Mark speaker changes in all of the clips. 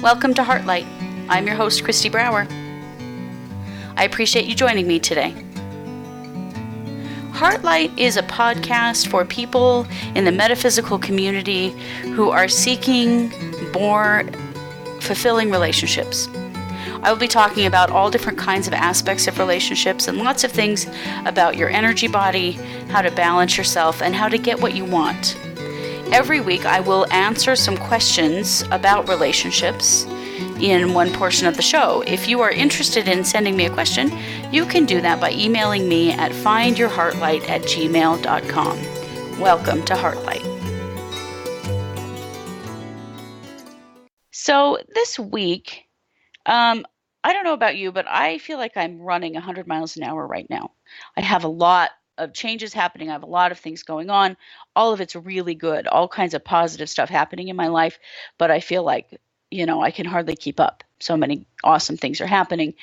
Speaker 1: Welcome to Heartlight. I'm your host, Christy Brower. I appreciate you joining me today. Heartlight is a podcast for people in the metaphysical community who are seeking more fulfilling relationships. I will be talking about all different kinds of aspects of relationships and lots of things about your energy body, how to balance yourself, and how to get what you want. Every week I will answer some questions about relationships in one portion of the show. If you are interested in sending me a question, you can do that by emailing me at findyourheartlight@gmail.com. Welcome to Heartlight. So this week, I don't know about you, but I feel like I'm running 100 miles an hour right now. I have a lot of changes happening. I have a lot of things going on. All of it's really good. All kinds of positive stuff happening in my life. But I feel like, I can hardly keep up. So many awesome things are happening.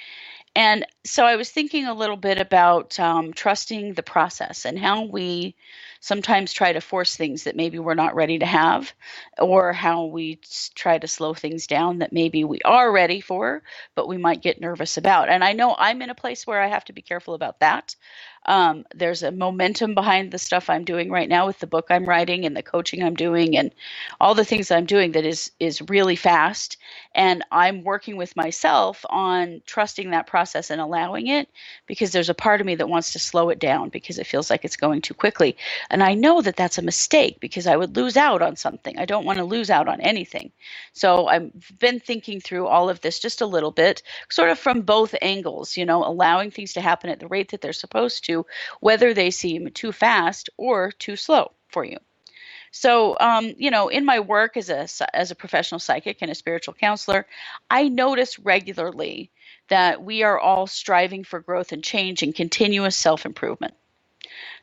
Speaker 1: And so I was thinking a little bit about trusting the process and how we sometimes try to force things that maybe we're not ready to have, or how we try to slow things down that maybe we are ready for, but we might get nervous about. And I know I'm in a place where I have to be careful about that. There's a momentum behind the stuff I'm doing right now with the book I'm writing and the coaching I'm doing and all the things I'm doing that is really fast. And I'm working with myself on trusting that process and allowing it, because there's a part of me that wants to slow it down because it feels like it's going too quickly. And I know that that's a mistake because I would lose out on something. I don't want to lose out on anything. So I've been thinking through all of this just a little bit, sort of from both angles, allowing things to happen at the rate that they're supposed to, whether they seem too fast or too slow for you. So, in my work as a professional psychic and a spiritual counselor, I notice regularly that we are all striving for growth and change and continuous self-improvement.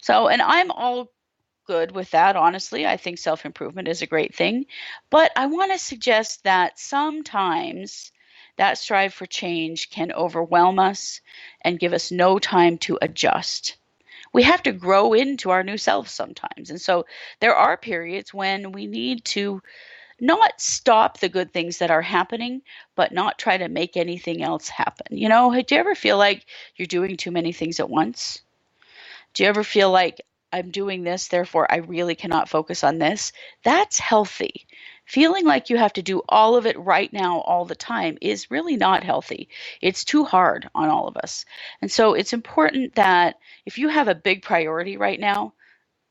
Speaker 1: So, and I'm all good with that, honestly. I think self-improvement is a great thing. But I want to suggest that sometimes that strive for change can overwhelm us and give us no time to adjust. We have to grow into our new selves sometimes. And so there are periods when we need to not stop the good things that are happening, but not try to make anything else happen. Do you ever feel like you're doing too many things at once? Do you ever feel like I'm doing this, therefore I really cannot focus on this? That's healthy. Feeling like you have to do all of it right now all the time is really not healthy. It's too hard on all of us. And so it's important that if you have a big priority right now,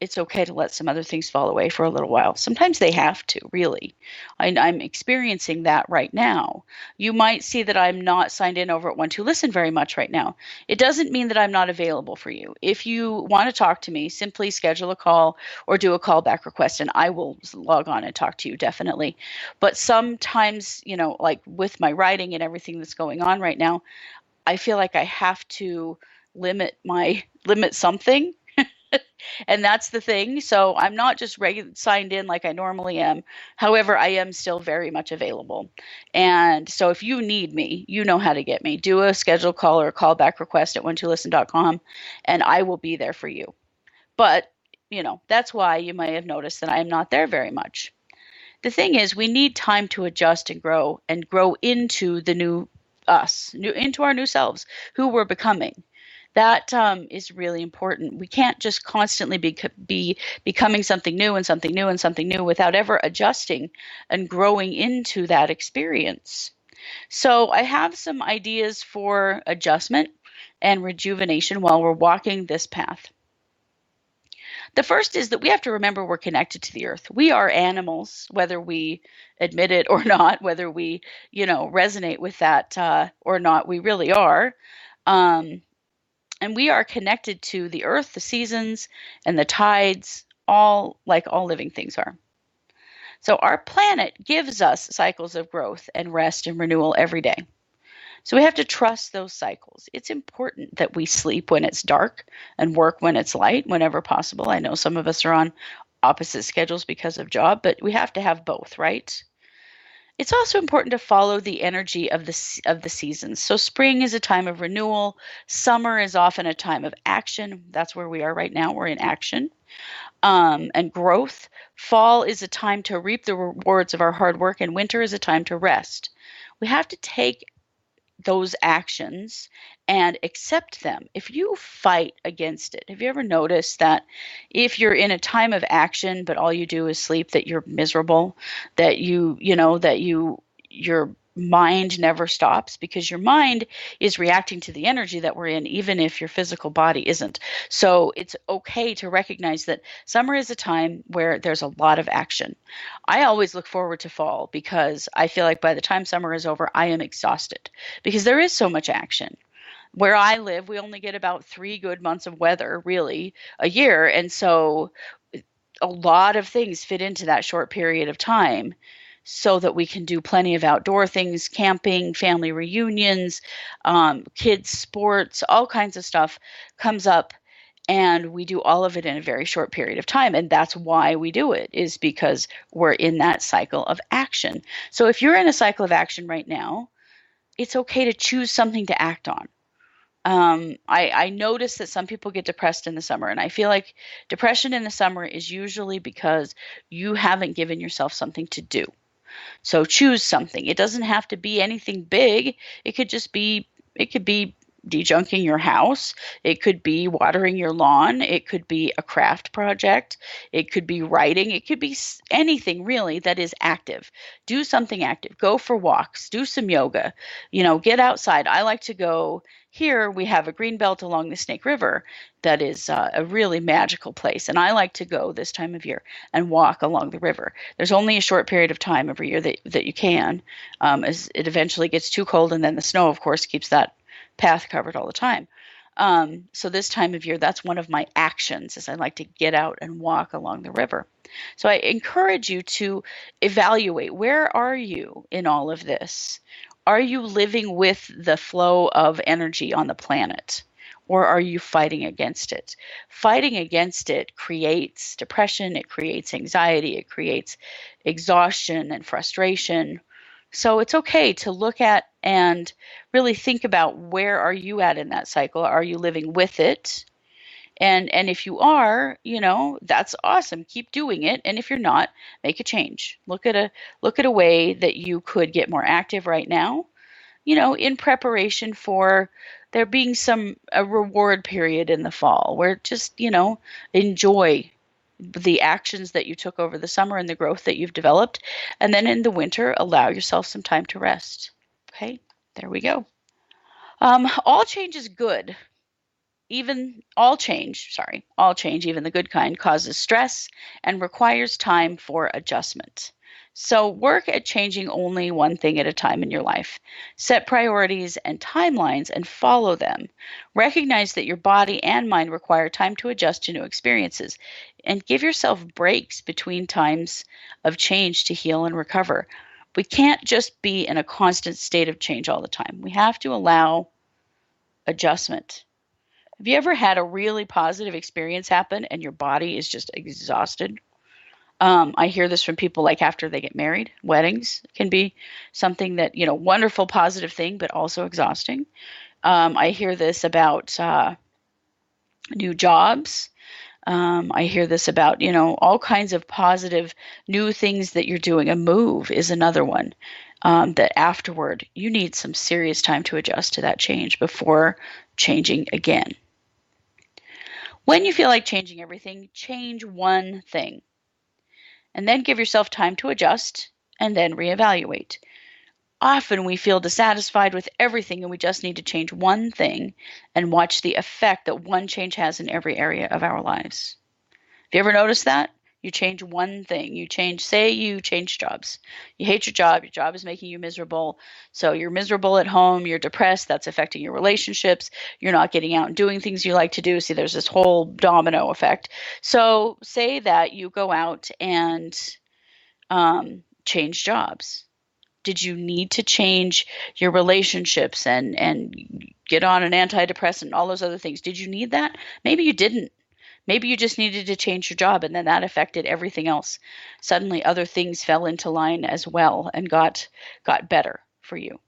Speaker 1: it's okay to let some other things fall away for a little while. Sometimes they have to, really. I'm experiencing that right now. You might see that I'm not signed in over at One to Listen very much right now. It doesn't mean that I'm not available for you. If you want to talk to me, simply schedule a call or do a callback request, and I will log on and talk to you, definitely. But sometimes, like with my writing and everything that's going on right now, I feel like I have to limit something. And that's the thing. So I'm not just signed in like I normally am. However, I am still very much available. And so if you need me, you know how to get me. Do a schedule call or a callback request at one2listen.com, and I will be there for you. But, that's why you may have noticed that I'm not there very much. The thing is, we need time to adjust and grow into the new us, into our new selves, who we're becoming. That is really important. We can't just constantly be becoming something new and something new and something new without ever adjusting and growing into that experience. So I have some ideas for adjustment and rejuvenation while we're walking this path. The first is that we have to remember we're connected to the earth. We are animals, whether we admit it or not, whether we, resonate with that or not, we really are. And we are connected to the earth, the seasons, and the tides, all like all living things are. So our planet gives us cycles of growth and rest and renewal every day. So we have to trust those cycles. It's important that we sleep when it's dark and work when it's light, whenever possible. I know some of us are on opposite schedules because of job, but we have to have both, right? It's also important to follow the energy of the seasons. So spring is a time of renewal. Summer is often a time of action. That's where we are right now. We're in action and growth. Fall is a time to reap the rewards of our hard work, and winter is a time to rest. We have to take those actions and accept them. If you fight against it, have you ever noticed that if you're in a time of action but all you do is sleep, that you're miserable, that your mind never stops because your mind is reacting to the energy that we're in, even if your physical body isn't. So it's okay to recognize that summer is a time where there's a lot of action. I always look forward to fall because I feel like by the time summer is over, I am exhausted because there is so much action. Where I live, we only get about 3 good months of weather, really, a year. And so a lot of things fit into that short period of time so that we can do plenty of outdoor things, camping, family reunions, kids' sports, all kinds of stuff comes up. And we do all of it in a very short period of time. And that's why we do it, is because we're in that cycle of action. So if you're in a cycle of action right now, it's okay to choose something to act on. I notice that some people get depressed in the summer, and I feel like depression in the summer is usually because you haven't given yourself something to do. So choose something. It doesn't have to be anything big. It could be dejunking your house. It could be watering your lawn. It could be a craft project. It could be writing. It could be anything really that is active. Do something active. Go for walks. Do some yoga. Get outside. I like to go. Here we have a green belt along the Snake River that is a really magical place. And I like to go this time of year and walk along the river. There's only a short period of time every year that you can, as it eventually gets too cold, and then the snow, of course, keeps that path covered all the time. So this time of year, that's one of my actions, is I like to get out and walk along the river. So I encourage you to evaluate, where are you in all of this? Are you living with the flow of energy on the planet? Or are you fighting against it? Fighting against it creates depression, it creates anxiety, it creates exhaustion and frustration. So it's okay to look at and really think about, where are you at in that cycle? Are you living with it? And if you are, that's awesome. Keep doing it. And if you're not, make a change. Look at a way that you could get more active right now, in preparation for there being a reward period in the fall, where just, enjoy the actions that you took over the summer and the growth that you've developed. And then in the winter, allow yourself some time to rest. Okay, there we go. All change is good. All change, even the good kind, causes stress and requires time for adjustment. So work at changing only one thing at a time in your life. Set priorities and timelines and follow them. Recognize that your body and mind require time to adjust to new experiences, and give yourself breaks between times of change to heal and recover. We can't just be in a constant state of change all the time. We have to allow adjustment. Have you ever had a really positive experience happen and your body is just exhausted? I hear this from people, like after they get married. Weddings can be something that, wonderful, positive thing, but also exhausting. I hear this about new jobs. I hear this about, all kinds of positive new things that you're doing. A move is another one, that afterward you need some serious time to adjust to that change before changing again. When you feel like changing everything, change one thing. And then give yourself time to adjust and then reevaluate. Often we feel dissatisfied with everything and we just need to change one thing and watch the effect that one change has in every area of our lives. Have you ever noticed that? You change one thing. You change jobs. You hate your job is making you miserable. So you're miserable at home, you're depressed, that's affecting your relationships, you're not getting out and doing things you like to do. See, there's this whole domino effect. So say that you go out and change jobs. Did you need to change your relationships and get on an antidepressant and all those other things? Did you need that? Maybe you didn't. Maybe you just needed to change your job and then that affected everything else. Suddenly other things fell into line as well and got better for you.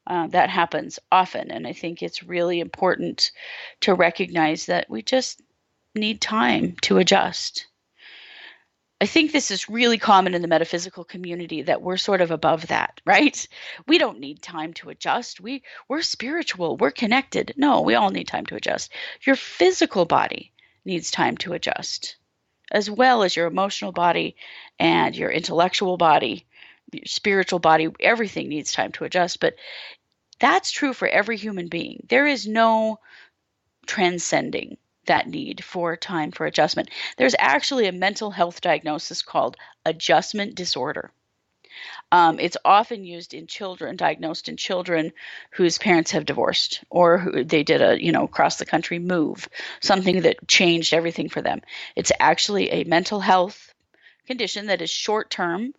Speaker 1: That happens often, and I think it's really important to recognize that we just need time to adjust. I think this is really common in the metaphysical community that we're sort of above that, right? We don't need time to adjust. We're spiritual, we're connected. No, we all need time to adjust. Your physical body needs time to adjust, as well as your emotional body and your intellectual body, your spiritual body. Everything needs time to adjust, but that's true for every human being. There is no transcending that need for time for adjustment. There's actually a mental health diagnosis called adjustment disorder. It's often used in children, diagnosed in children whose parents have divorced or who they did a, across the country move, something that changed everything for them. It's actually a mental health condition that is short term,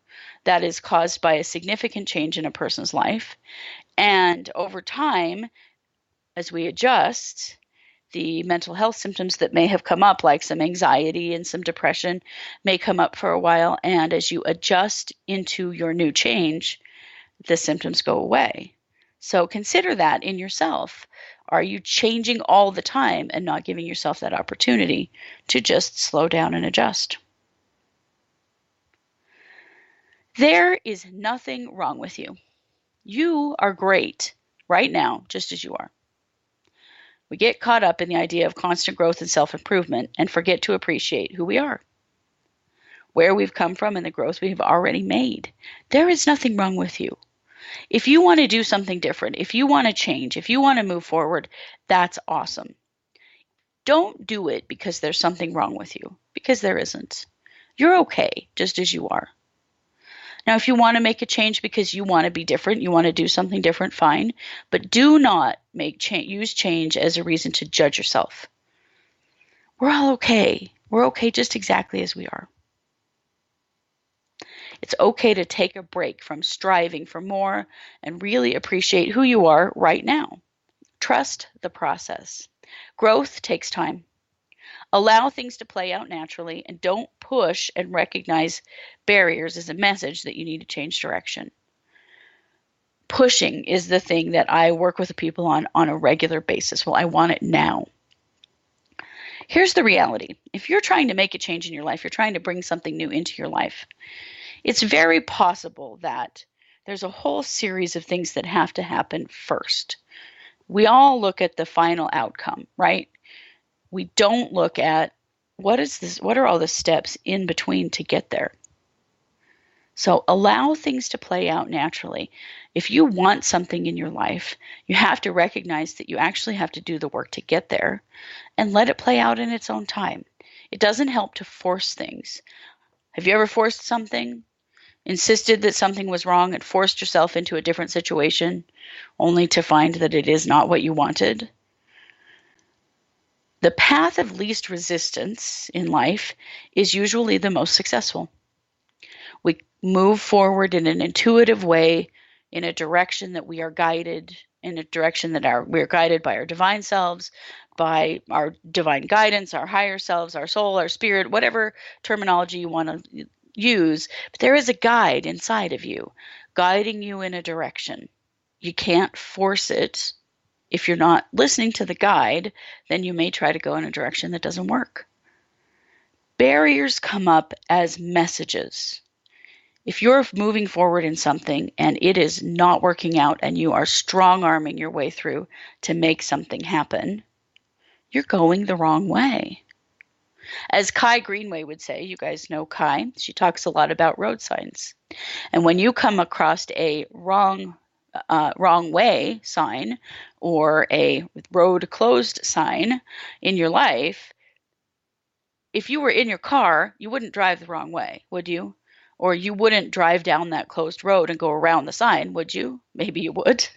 Speaker 1: that is caused by a significant change in a person's life. And over time, as we adjust, the mental health symptoms that may have come up, like some anxiety and some depression, may come up for a while. And as you adjust into your new change, the symptoms go away. So consider that in yourself. Are you changing all the time and not giving yourself that opportunity to just slow down and adjust? There is nothing wrong with you. You are great right now, just as you are. We get caught up in the idea of constant growth and self-improvement and forget to appreciate who we are, where we've come from, and the growth we've already made. There is nothing wrong with you. If you want to do something different, if you want to change, if you want to move forward, that's awesome. Don't do it because there's something wrong with you, because there isn't. You're okay just as you are. Now, if you want to make a change because you want to be different, you want to do something different, fine. But do not use change as a reason to judge yourself. We're all okay. We're okay just exactly as we are. It's okay to take a break from striving for more and really appreciate who you are right now. Trust the process. Growth takes time. Allow things to play out naturally and don't push and recognize barriers as a message that you need to change direction. Pushing is the thing that I work with people on a regular basis. Well, I want it now. Here's the reality. If you're trying to make a change in your life, you're trying to bring something new into your life, it's very possible that there's a whole series of things that have to happen first. We all look at the final outcome, right? We don't look at what are all the steps in between to get there. So allow things to play out naturally. If you want something in your life, you have to recognize that you actually have to do the work to get there and let it play out in its own time. It doesn't help to force things. Have you ever forced something? Insisted that something was wrong and forced yourself into a different situation only to find that it is not what you wanted? The path of least resistance in life is usually the most successful. We move forward in an intuitive way, in a direction that we are guided, in a direction that we're guided by our divine selves, by our divine guidance, our higher selves, our soul, our spirit, whatever terminology you want to use. But there is a guide inside of you, guiding you in a direction. You can't force it. If you're not listening to the guide, then you may try to go in a direction that doesn't work. Barriers come up as messages. If you're moving forward in something and it is not working out and you are strong-arming your way through to make something happen, you're going the wrong way. As Kai Greenway would say, you guys know Kai, she talks a lot about road signs. And when you come across a wrong way sign or a road closed sign in your life, if you were in your car, you wouldn't drive the wrong way, would you? Or you wouldn't drive down that closed road and go around the sign, would you? Maybe you would.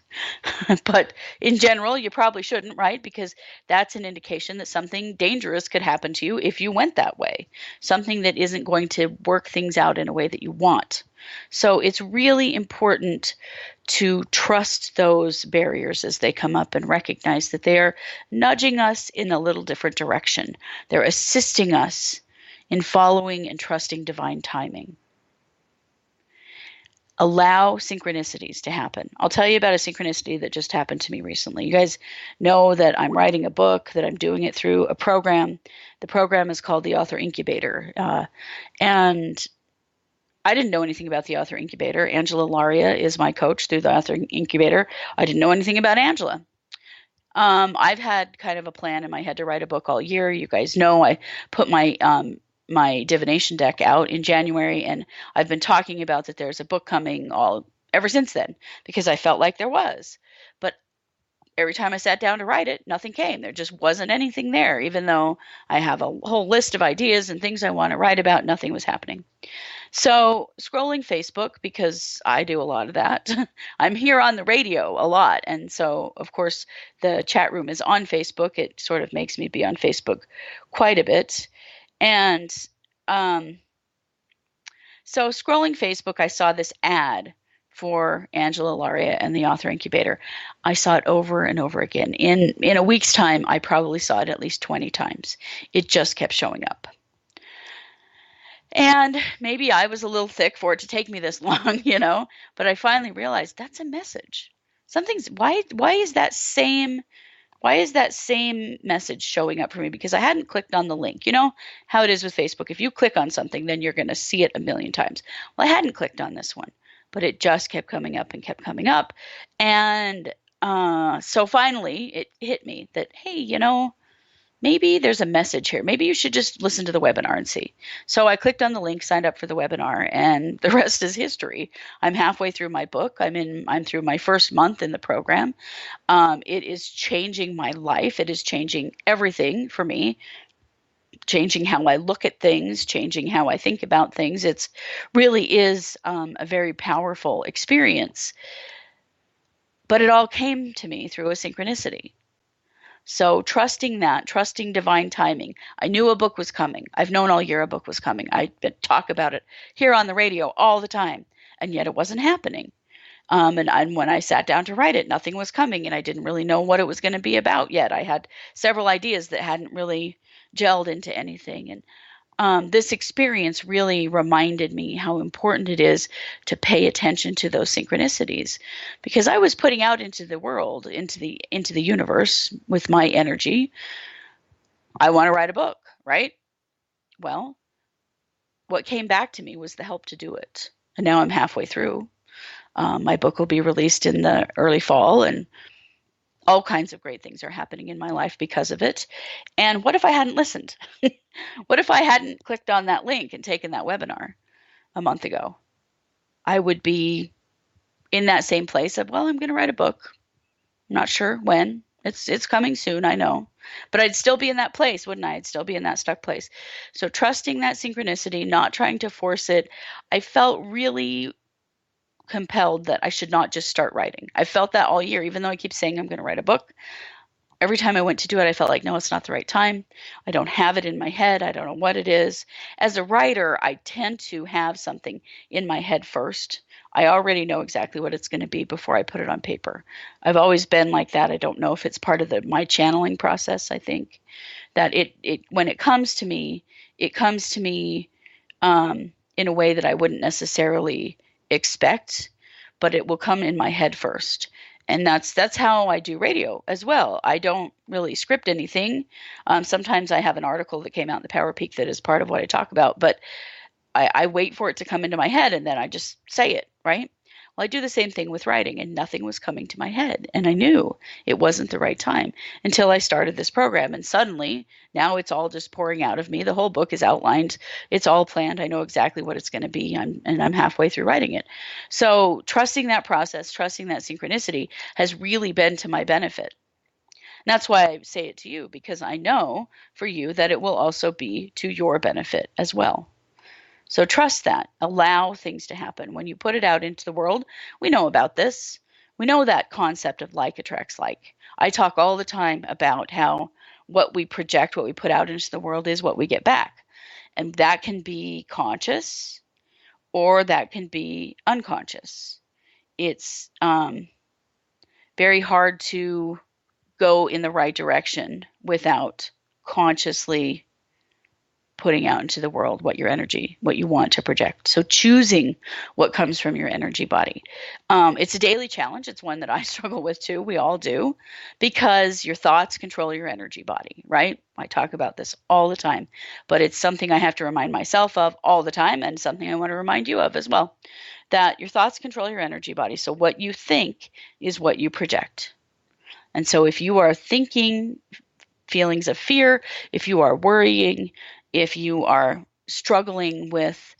Speaker 1: But in general, you probably shouldn't, right? Because that's an indication that something dangerous could happen to you if you went that way. Something that isn't going to work things out in a way that you want. So it's really important to trust those barriers as they come up and recognize that they are nudging us in a little different direction. They're assisting us in following and trusting divine timing. Allow synchronicities to happen. I'll tell you about a synchronicity that just happened to me recently. You guys know that I'm writing a book, that I'm doing it through a program. The program is called the Author Incubator. And I didn't know anything about the Author Incubator. Angela Laria is my coach through the Author Incubator. I didn't know anything about Angela. I've had kind of a plan in my head to write a book all year. You guys know I put my divination deck out in January, and I've been talking about that there's a book coming all ever since then because I felt like there was. But every time I sat down to write it, nothing came. There just wasn't anything there, even though I have a whole list of ideas and things I want to write about. Nothing was happening. So scrolling Facebook, because I do a lot of that. I'm here on the radio a lot. And so, of course, the chat room is on Facebook. It sort of makes me be on Facebook quite a bit. And so scrolling Facebook, I saw this ad for Angela Laria and the Author Incubator. I saw it over and over again. In a week's time, I probably saw it at least 20 times. It just kept showing up. And maybe I was a little thick for it to take me this long, but I finally realized that's a message. Why is that same message showing up for me? Because I hadn't clicked on the link. You know how it is with Facebook. If you click on something, then you're going to see it a million times. Well, I hadn't clicked on this one, but it just kept coming up and kept coming up. And so finally it hit me that, hey, maybe there's a message here. Maybe you should just listen to the webinar and see. So I clicked on the link, signed up for the webinar, and the rest is history. I'm halfway through my book. I'm through my first month in the program. It is changing my life. It is changing everything for me, changing how I look at things, changing how I think about things. It really is a very powerful experience. But it all came to me through a synchronicity. So trusting divine timing. I knew a book was coming. I've known all year a book was coming. I talk about it here on the radio all the time, and yet it wasn't happening. And when I sat down to write it, nothing was coming, and I didn't really know what it was going to be about yet. I had several ideas that hadn't really gelled into anything. And this experience really reminded me how important it is to pay attention to those synchronicities, because I was putting out into the world, into the universe with my energy. I want to write a book, right? Well, what came back to me was the help to do it. And now I'm halfway through. My book will be released in the early fall, and all kinds of great things are happening in my life because of it. And what if I hadn't listened? What if I hadn't clicked on that link and taken that webinar a month ago? I would be in that same place of, well, I'm going to write a book. I'm not sure when. It's coming soon, I know. But I'd still be in that place, wouldn't I? I'd still be in that stuck place. So trusting that synchronicity, not trying to force it. I felt really compelled that I should not just start writing. I felt that all year, even though I keep saying I'm going to write a book. Every time I went to do it, I felt like, no, it's not the right time. I don't have it in my head. I don't know what it is. As a writer, I tend to have something in my head first. I already know exactly what it's going to be before I put it on paper. I've always been like that. I don't know if it's part of my channeling process. I think that when it comes to me, in a way that I wouldn't necessarily expect, but it will come in my head first. And that's how I do radio as well. I don't really script anything. Sometimes I have an article that came out in the Power Peak that is part of what I talk about, but I wait for it to come into my head and then I just say it, right? Well, I do the same thing with writing, and nothing was coming to my head. And I knew it wasn't the right time until I started this program. And suddenly, now it's all just pouring out of me. The whole book is outlined. It's all planned. I know exactly what it's going to be. I'm halfway through writing it. So trusting that process, trusting that synchronicity has really been to my benefit. And that's why I say it to you, because I know for you that it will also be to your benefit as well. So trust that. Allow things to happen. When you put it out into the world, we know about this. We know that concept of like attracts like. I talk all the time about how what we project, what we put out into the world is what we get back. And that can be conscious or that can be unconscious. It's very hard to go in the right direction without consciously putting out into the world what you want to project. So choosing what comes from your energy body. It's a daily challenge. It's one that I struggle with too. We all do, because your thoughts control your energy body, right? I talk about this all the time, but it's something I have to remind myself of all the time, and something I want to remind you of as well, that your thoughts control your energy body. So what you think is what you project. And so if you are thinking feelings of fear, if you are worrying, if you are struggling with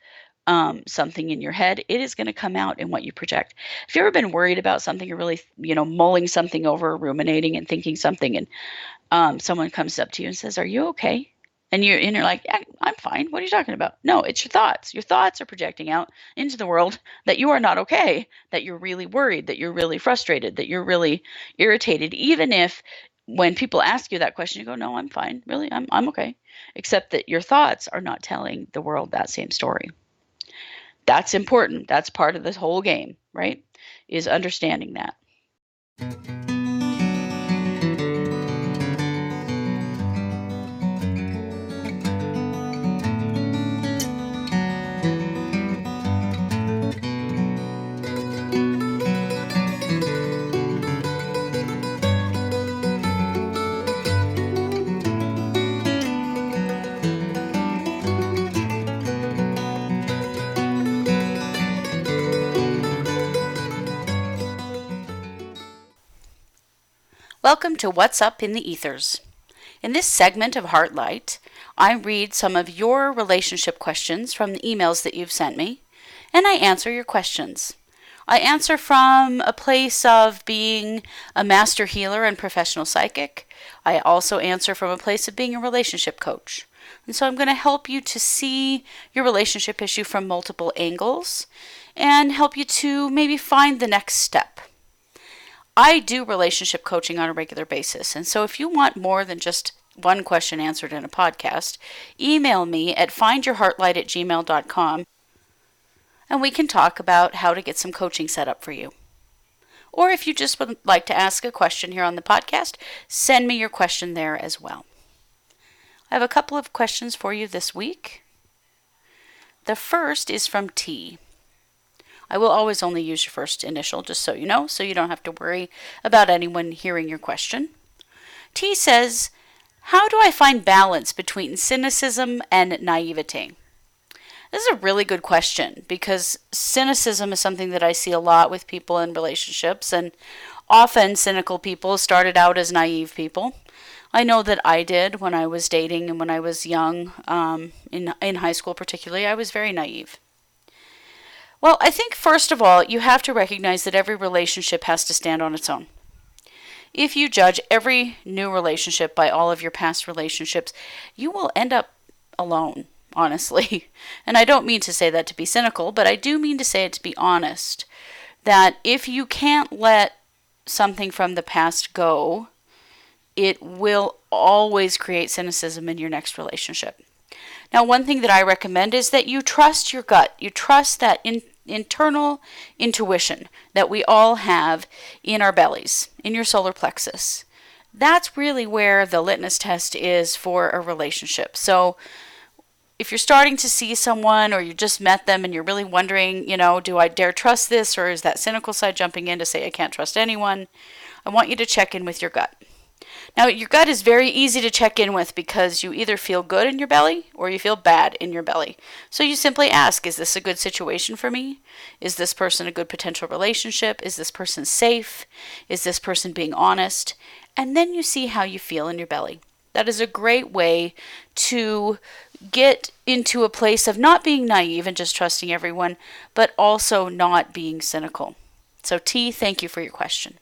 Speaker 1: something in your head, it is going to come out in what you project. Have you ever been worried about something, you're really, mulling something over, ruminating and thinking something, and someone comes up to you and says, "Are you okay?" And you're like, "Yeah, I'm fine. What are you talking about?" No, it's your thoughts. Your thoughts are projecting out into the world that you are not okay, that you're really worried, that you're really frustrated, that you're really irritated, even if when people ask you that question, you go, "No, I'm fine. Really, I'm okay." Except that your thoughts are not telling the world that same story. That's important. That's part of this whole game, right? Is understanding that. Welcome to What's Up in the Ethers. In this segment of Heartlight, I read some of your relationship questions from the emails that you've sent me, and I answer your questions. I answer from a place of being a master healer and professional psychic. I also answer from a place of being a relationship coach. And so I'm going to help you to see your relationship issue from multiple angles and help you to maybe find the next step. I do relationship coaching on a regular basis, and so if you want more than just one question answered in a podcast, email me at findyourheartlight@gmail.com, and we can talk about how to get some coaching set up for you. Or if you just would like to ask a question here on the podcast, send me your question there as well. I have a couple of questions for you this week. The first is from T. I will always only use your first initial, just so you know, so you don't have to worry about anyone hearing your question. T says, "How do I find balance between cynicism and naivety?" This is a really good question, because cynicism is something that I see a lot with people in relationships, and often cynical people started out as naive people. I know that I did when I was dating and when I was young, in high school particularly, I was very naive. Well, I think first of all, you have to recognize that every relationship has to stand on its own. If you judge every new relationship by all of your past relationships, you will end up alone, honestly. And I don't mean to say that to be cynical, but I do mean to say it to be honest. That if you can't let something from the past go, it will always create cynicism in your next relationship. Now, one thing that I recommend is that you trust your gut. You trust that internal intuition that we all have in our bellies, in your solar plexus. That's really where the litmus test is for a relationship. So if you're starting to see someone, or you just met them and you're really wondering, do I dare trust this, or is that cynical side jumping in to say I can't trust anyone? I want you to check in with your gut. Now, your gut is very easy to check in with, because you either feel good in your belly or you feel bad in your belly. So you simply ask, is this a good situation for me? Is this person a good potential relationship? Is this person safe? Is this person being honest? And then you see how you feel in your belly. That is a great way to get into a place of not being naive and just trusting everyone, but also not being cynical. So T, thank you for your question.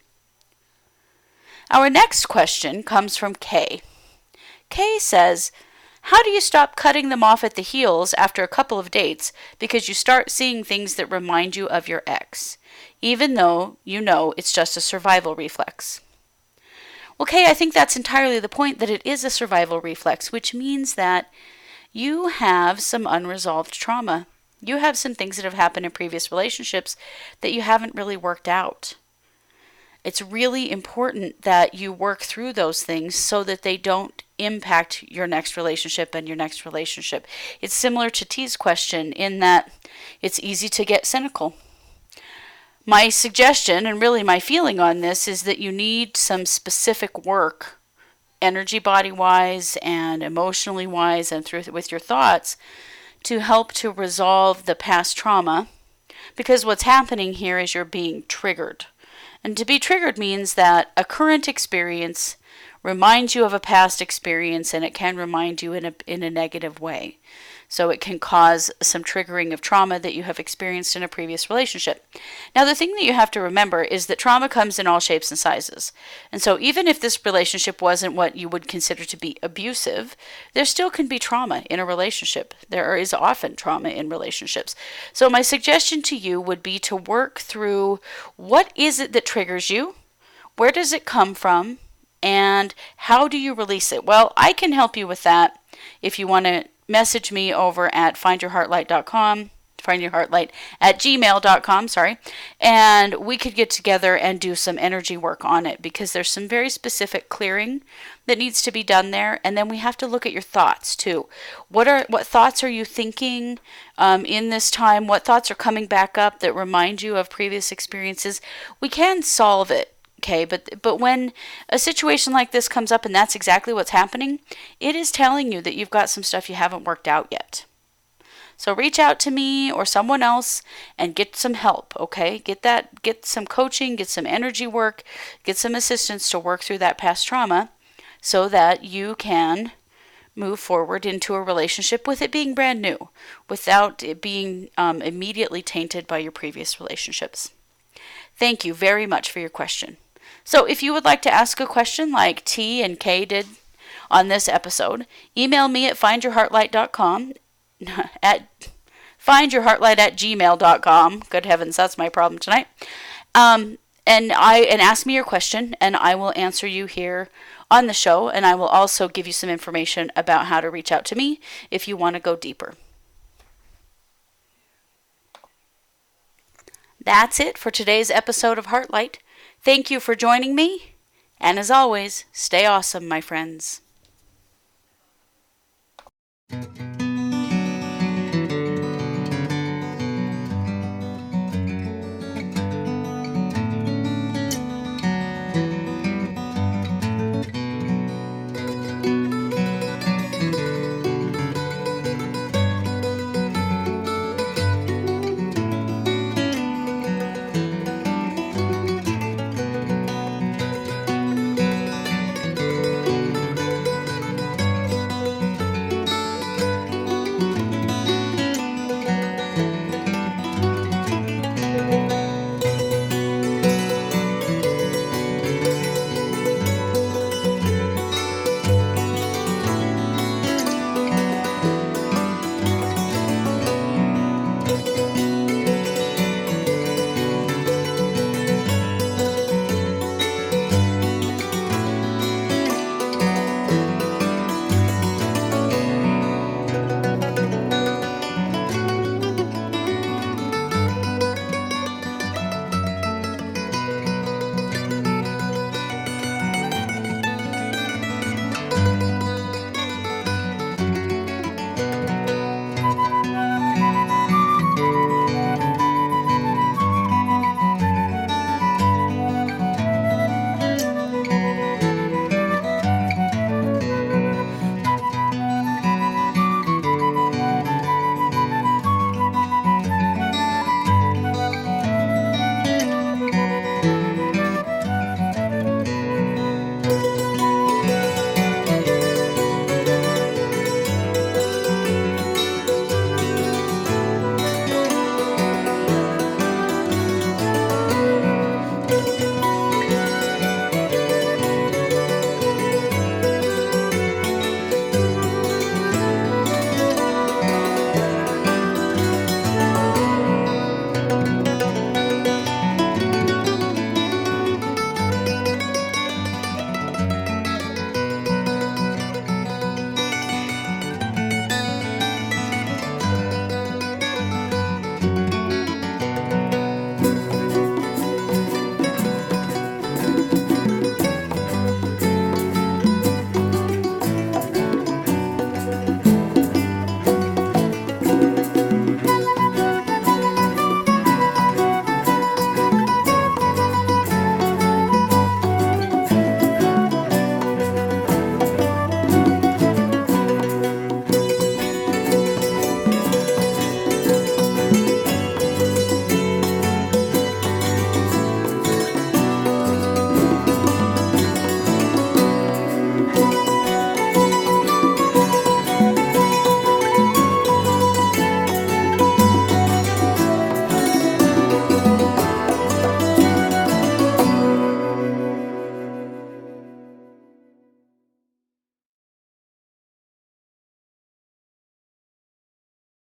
Speaker 1: Our next question comes from Kay. Kay says, "How do you stop cutting them off at the heels after a couple of dates because you start seeing things that remind you of your ex, even though you know it's just a survival reflex?" Well, Kay, I think that's entirely the point, that it is a survival reflex, which means that you have some unresolved trauma. You have some things that have happened in previous relationships that you haven't really worked out. It's really important that you work through those things so that they don't impact your next relationship and your next relationship. It's similar to T's question in that it's easy to get cynical. My suggestion, and really my feeling on this, is that you need some specific work, energy body wise and emotionally wise and through with your thoughts, to help to resolve the past trauma, because what's happening here is you're being triggered. And to be triggered means that a current experience reminds you of a past experience, and it can remind you in a negative way. So it can cause some triggering of trauma that you have experienced in a previous relationship. Now, the thing that you have to remember is that trauma comes in all shapes and sizes. And so even if this relationship wasn't what you would consider to be abusive, there still can be trauma in a relationship. There is often trauma in relationships. So my suggestion to you would be to work through, what is it that triggers you? Where does it come from? And how do you release it? Well, I can help you with that if you want to message me over at findyourheartlight.com, findyourheartlight@gmail.com, and we could get together and do some energy work on it, because there's some very specific clearing that needs to be done there. And then we have to look at your thoughts too. What thoughts are you thinking in this time? What thoughts are coming back up that remind you of previous experiences? We can solve it. Okay, but when a situation like this comes up and that's exactly what's happening, it is telling you that you've got some stuff you haven't worked out yet. So reach out to me or someone else and get some help, okay? Get some coaching, get some energy work, get some assistance to work through that past trauma so that you can move forward into a relationship with it being brand new, without it being immediately tainted by your previous relationships. Thank you very much for your question. So if you would like to ask a question like T and K did on this episode, email me at findyourheartlight.com at findyourheartlight@gmail.com. Good heavens, that's my problem tonight. And ask me your question, and I will answer you here on the show, and I will also give you some information about how to reach out to me if you want to go deeper. That's it for today's episode of Heartlight. Thank you for joining me, and as always, stay awesome, my friends.